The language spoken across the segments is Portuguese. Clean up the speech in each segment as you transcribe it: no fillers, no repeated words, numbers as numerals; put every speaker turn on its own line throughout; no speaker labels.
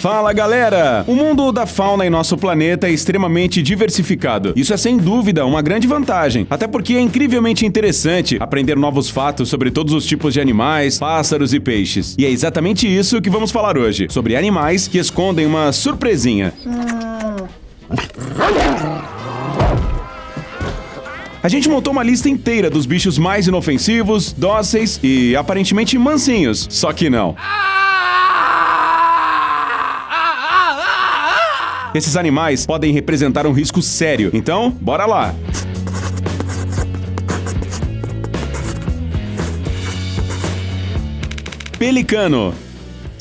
Fala galera! O mundo da fauna em nosso planeta é extremamente diversificado. Isso é sem dúvida uma grande vantagem, até porque é incrivelmente interessante aprender novos fatos sobre todos os tipos de animais, pássaros e peixes. E é exatamente isso que vamos falar hoje, sobre animais que escondem uma surpresinha. A gente montou uma lista inteira dos bichos mais inofensivos, dóceis e aparentemente mansinhos, só que não. Esses animais podem representar um risco sério, então, bora lá! Pelicano.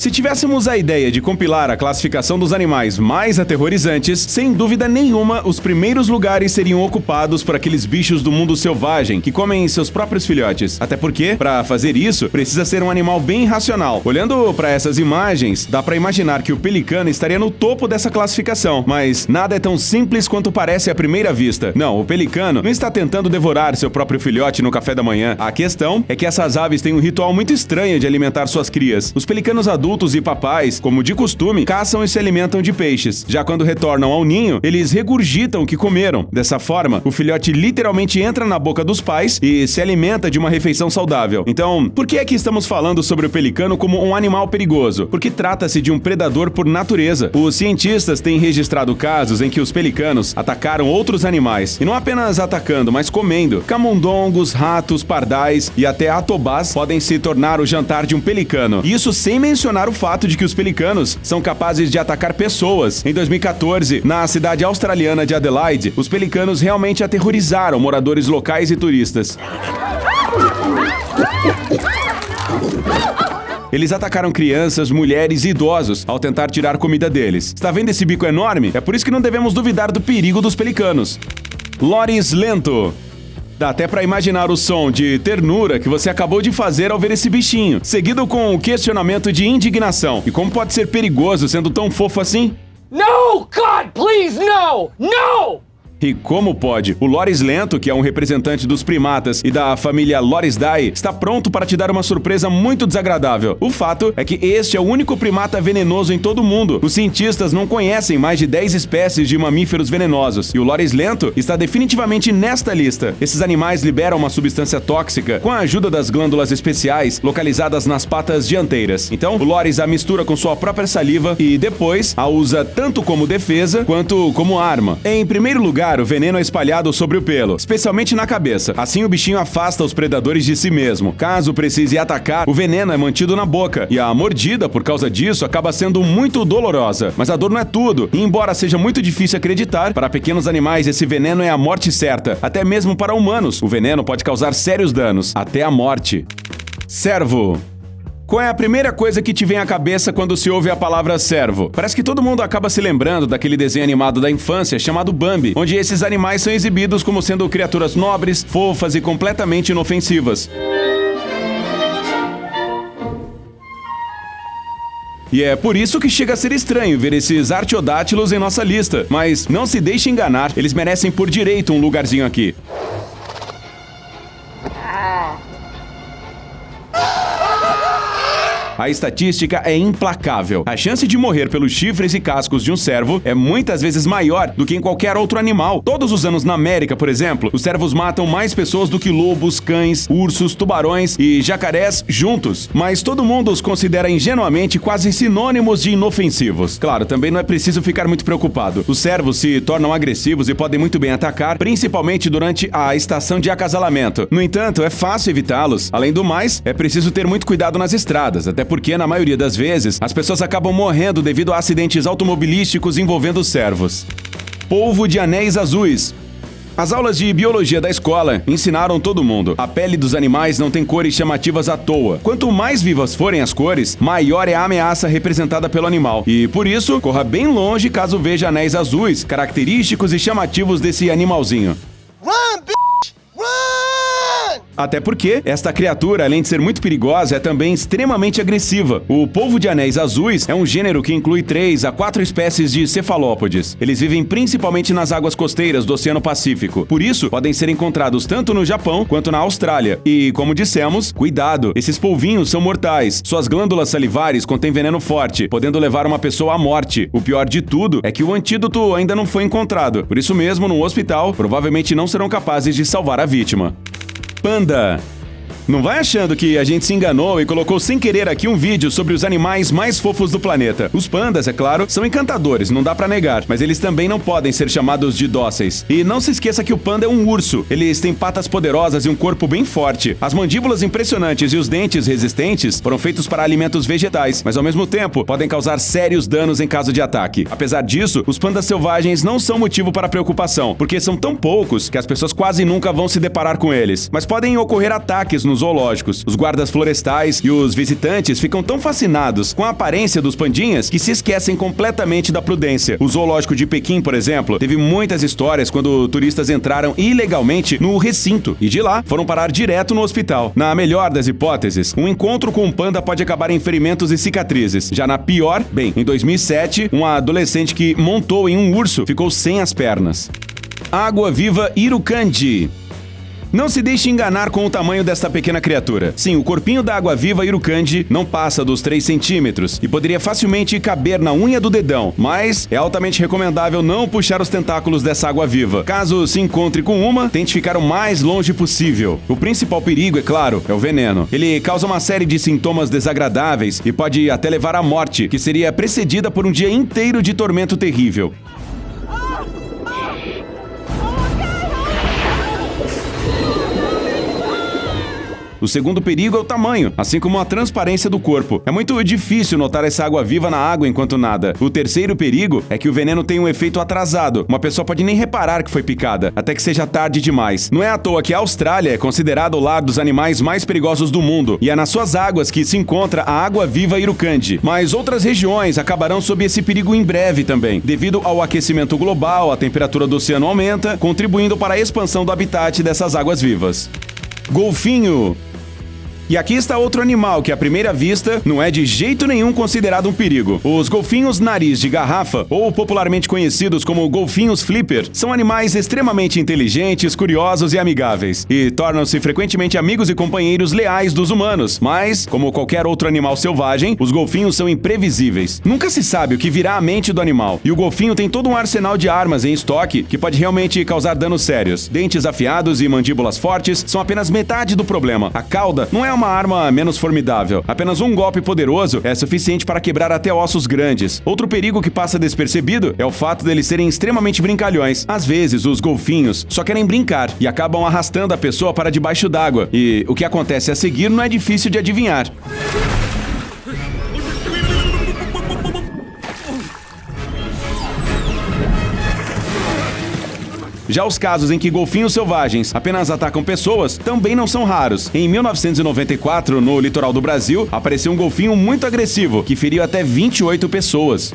Se tivéssemos a ideia de compilar a classificação dos animais mais aterrorizantes, sem dúvida nenhuma, os primeiros lugares seriam ocupados por aqueles bichos do mundo selvagem que comem seus próprios filhotes. Até porque, para fazer isso, precisa ser um animal bem racional. Olhando para essas imagens, dá para imaginar que o pelicano estaria no topo dessa classificação, mas nada é tão simples quanto parece à primeira vista. Não, o pelicano não está tentando devorar seu próprio filhote no café da manhã. A questão é que essas aves têm um ritual muito estranho de alimentar suas crias. Os pelicanos adultos e papais, como de costume, caçam e se alimentam de peixes. Já quando retornam ao ninho, eles regurgitam o que comeram. Dessa forma, o filhote literalmente entra na boca dos pais e se alimenta de uma refeição saudável. Então, por que é que estamos falando sobre o pelicano como um animal perigoso? Porque trata-se de um predador por natureza. Os cientistas têm registrado casos em que os pelicanos atacaram outros animais, e não apenas atacando, mas comendo. Camundongos, ratos, pardais e até atobás podem se tornar o jantar de um pelicano. Isso sem mencionar o fato de que os pelicanos são capazes de atacar pessoas. Em 2014, na cidade australiana de Adelaide, os pelicanos realmente aterrorizaram moradores locais e turistas. Eles atacaram crianças, mulheres e idosos ao tentar tirar comida deles. Está vendo esse bico enorme? É por isso que não devemos duvidar do perigo dos pelicanos. Loris lento. Dá até pra imaginar o som de ternura que você acabou de fazer ao ver esse bichinho, seguido com o questionamento de indignação. E como pode ser perigoso sendo tão fofo assim?
No, God, please, no! No!
E como pode? O Loris lento, que é um representante dos primatas e da família Loridae, está pronto para te dar uma surpresa muito desagradável. O fato é que este é o único primata venenoso em todo o mundo. Os cientistas não conhecem mais de 10 espécies de mamíferos venenosos, e o Loris lento está definitivamente nesta lista. Esses animais liberam uma substância tóxica com a ajuda das glândulas especiais localizadas nas patas dianteiras. Então, o Loris a mistura com sua própria saliva e depois a usa tanto como defesa quanto como arma. Em primeiro lugar, o veneno é espalhado sobre o pelo, especialmente na cabeça. Assim, o bichinho afasta os predadores de si mesmo. Caso precise atacar, o veneno é mantido na boca, e a mordida, por causa disso, acaba sendo muito dolorosa. Mas a dor não é tudo, e embora seja muito difícil acreditar, para pequenos animais esse veneno é a morte certa. Até mesmo para humanos, o veneno pode causar sérios danos, até a morte. Cervo. Qual é a primeira coisa que te vem à cabeça quando se ouve a palavra cervo? Parece que todo mundo acaba se lembrando daquele desenho animado da infância chamado Bambi, onde esses animais são exibidos como sendo criaturas nobres, fofas e completamente inofensivas. E é por isso que chega a ser estranho ver esses artiodátilos em nossa lista. Mas não se deixe enganar, eles merecem por direito um lugarzinho aqui. A estatística é implacável. A chance de morrer pelos chifres e cascos de um cervo é muitas vezes maior do que em qualquer outro animal. Todos os anos na América, por exemplo, os cervos matam mais pessoas do que lobos, cães, ursos, tubarões e jacarés juntos. Mas todo mundo os considera ingenuamente quase sinônimos de inofensivos. Claro, também não é preciso ficar muito preocupado. Os cervos se tornam agressivos e podem muito bem atacar, principalmente durante a estação de acasalamento. No entanto, é fácil evitá-los. Além do mais, é preciso ter muito cuidado nas estradas, até porque, na maioria das vezes, as pessoas acabam morrendo devido a acidentes automobilísticos envolvendo cervos. Polvo de anéis azuis. As aulas de biologia da escola ensinaram todo mundo. A pele dos animais não tem cores chamativas à toa. Quanto mais vivas forem as cores, maior é a ameaça representada pelo animal. E, por isso, corra bem longe caso veja anéis azuis, característicos e chamativos desse animalzinho.
Run, bitch! Run!
Até porque esta criatura, além de ser muito perigosa, é também extremamente agressiva. O polvo de anéis azuis é um gênero que inclui 3 a 4 espécies de cefalópodes. Eles vivem principalmente nas águas costeiras do Oceano Pacífico. Por isso, podem ser encontrados tanto no Japão quanto na Austrália. E, como dissemos, cuidado, esses polvinhos são mortais. Suas glândulas salivares contêm veneno forte, podendo levar uma pessoa à morte. O pior de tudo é que o antídoto ainda não foi encontrado. Por isso mesmo, no hospital, provavelmente não serão capazes de salvar a vítima. Panda. Não vai achando que a gente se enganou e colocou sem querer aqui um vídeo sobre os animais mais fofos do planeta. Os pandas, é claro, são encantadores, não dá pra negar, mas eles também não podem ser chamados de dóceis. E não se esqueça que o panda é um urso. Eles têm patas poderosas e um corpo bem forte. As mandíbulas impressionantes e os dentes resistentes foram feitos para alimentos vegetais, mas ao mesmo tempo podem causar sérios danos em caso de ataque. Apesar disso, os pandas selvagens não são motivo para preocupação, porque são tão poucos que as pessoas quase nunca vão se deparar com eles. Mas podem ocorrer ataques nos zoológicos. Os guardas florestais e os visitantes ficam tão fascinados com a aparência dos pandinhas que se esquecem completamente da prudência. O zoológico de Pequim, por exemplo, teve muitas histórias quando turistas entraram ilegalmente no recinto e de lá foram parar direto no hospital. Na melhor das hipóteses, um encontro com um panda pode acabar em ferimentos e cicatrizes. Já na pior, bem, em 2007, um adolescente que montou em um urso ficou sem as pernas. Água-viva Irukandji. Não se deixe enganar com o tamanho desta pequena criatura. Sim, o corpinho da água-viva Irukandji não passa dos 3 centímetros e poderia facilmente caber na unha do dedão, mas é altamente recomendável não puxar os tentáculos dessa água-viva. Caso se encontre com uma, tente ficar o mais longe possível. O principal perigo, é claro, é o veneno. Ele causa uma série de sintomas desagradáveis e pode até levar à morte, que seria precedida por um dia inteiro de tormento terrível. O segundo perigo é o tamanho, assim como a transparência do corpo. É muito difícil notar essa água-viva na água enquanto nada. O terceiro perigo é que o veneno tem um efeito atrasado. Uma pessoa pode nem reparar que foi picada, até que seja tarde demais. Não é à toa que a Austrália é considerada o lar dos animais mais perigosos do mundo, e é nas suas águas que se encontra a água-viva Irukandji. Mas outras regiões acabarão sob esse perigo em breve também. Devido ao aquecimento global, a temperatura do oceano aumenta, contribuindo para a expansão do habitat dessas águas-vivas. Golfinho. E aqui está outro animal que, à primeira vista, não é de jeito nenhum considerado um perigo. Os golfinhos nariz de garrafa, ou popularmente conhecidos como golfinhos flipper, são animais extremamente inteligentes, curiosos e amigáveis, e tornam-se frequentemente amigos e companheiros leais dos humanos. Mas, como qualquer outro animal selvagem, os golfinhos são imprevisíveis. Nunca se sabe o que virá à mente do animal, e o golfinho tem todo um arsenal de armas em estoque que pode realmente causar danos sérios. Dentes afiados e mandíbulas fortes são apenas metade do problema. A cauda não é uma arma menos formidável. Apenas um golpe poderoso é suficiente para quebrar até ossos grandes. Outro perigo que passa despercebido é o fato deles serem extremamente brincalhões. Às vezes, os golfinhos só querem brincar e acabam arrastando a pessoa para debaixo d'água. E o que acontece a seguir não é difícil de adivinhar. Já os casos em que golfinhos selvagens apenas atacam pessoas também não são raros. Em 1994, no litoral do Brasil, apareceu um golfinho muito agressivo que feriu até 28 pessoas.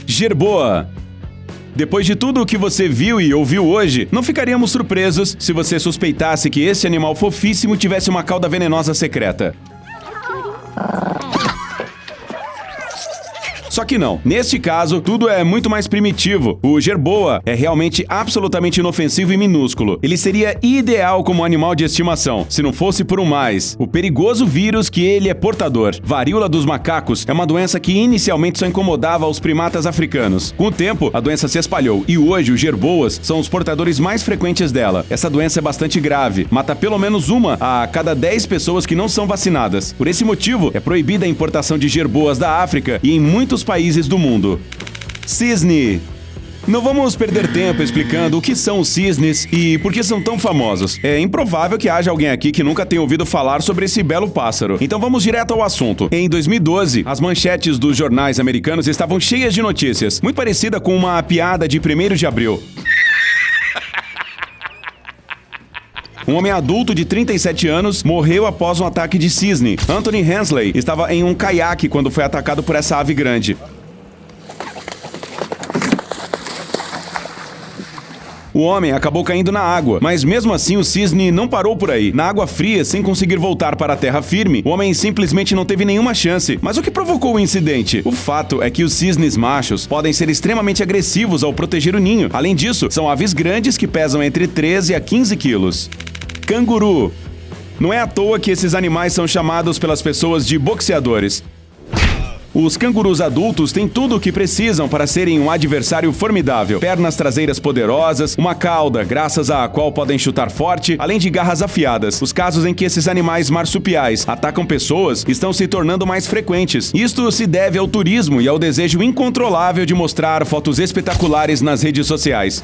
Jerboa. Depois de tudo o que você viu e ouviu hoje, não ficaríamos surpresos se você suspeitasse que esse animal fofíssimo tivesse uma cauda venenosa secreta. Só que não. Neste caso, tudo é muito mais primitivo. O jerboa é realmente absolutamente inofensivo e minúsculo. Ele seria ideal como animal de estimação, se não fosse por um mais: o perigoso vírus que ele é portador. Varíola dos macacos é uma doença que inicialmente só incomodava os primatas africanos. Com o tempo, a doença se espalhou e hoje os jerboas são os portadores mais frequentes dela. Essa doença é bastante grave, mata pelo menos uma a cada 10 pessoas que não são vacinadas. Por esse motivo, é proibida a importação de jerboas da África e em muitos países do mundo. Cisne. Não vamos perder tempo explicando o que são os cisnes e por que são tão famosos. É improvável que haja alguém aqui que nunca tenha ouvido falar sobre esse belo pássaro. Então vamos direto ao assunto. Em 2012, as manchetes dos jornais americanos estavam cheias de notícias, muito parecida com uma piada de 1º de abril. Um homem adulto de 37 anos morreu após um ataque de cisne. Anthony Hensley estava em um caiaque quando foi atacado por essa ave grande. O homem acabou caindo na água, mas mesmo assim o cisne não parou por aí. Na água fria, sem conseguir voltar para a terra firme, o homem simplesmente não teve nenhuma chance. Mas o que provocou o incidente? O fato é que os cisnes machos podem ser extremamente agressivos ao proteger o ninho. Além disso, são aves grandes que pesam entre 13 a 15 quilos. Canguru. Não é à toa que esses animais são chamados pelas pessoas de boxeadores. Os cangurus adultos têm tudo o que precisam para serem um adversário formidável. Pernas traseiras poderosas, uma cauda, graças à qual podem chutar forte, além de garras afiadas. Os casos em que esses animais marsupiais atacam pessoas estão se tornando mais frequentes. Isto se deve ao turismo e ao desejo incontrolável de mostrar fotos espetaculares nas redes sociais.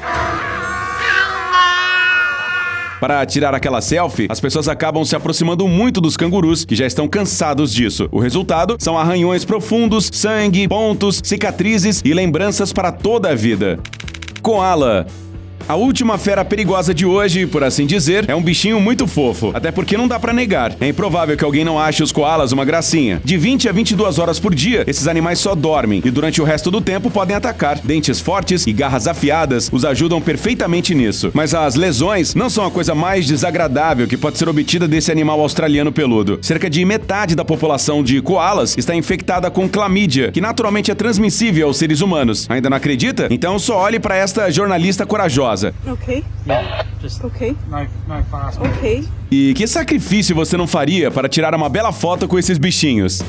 Para tirar aquela selfie, as pessoas acabam se aproximando muito dos cangurus, que já estão cansados disso. O resultado são arranhões profundos, sangue, pontos, cicatrizes e lembranças para toda a vida. Koala. A última fera perigosa de hoje, por assim dizer, é um bichinho muito fofo. Até porque não dá pra negar. É improvável que alguém não ache os koalas uma gracinha. De 20 a 22 horas por dia, esses animais só dormem e durante o resto do tempo podem atacar. Dentes fortes e garras afiadas os ajudam perfeitamente nisso. Mas as lesões não são a coisa mais desagradável que pode ser obtida desse animal australiano peludo. Cerca de metade da população de koalas está infectada com clamídia, que naturalmente é transmissível aos seres humanos. Ainda não acredita? Então só olhe para esta jornalista corajosa.
Okay. Okay.
No fast.
Okay.
E que sacrifício você não faria para tirar uma bela foto com esses bichinhos?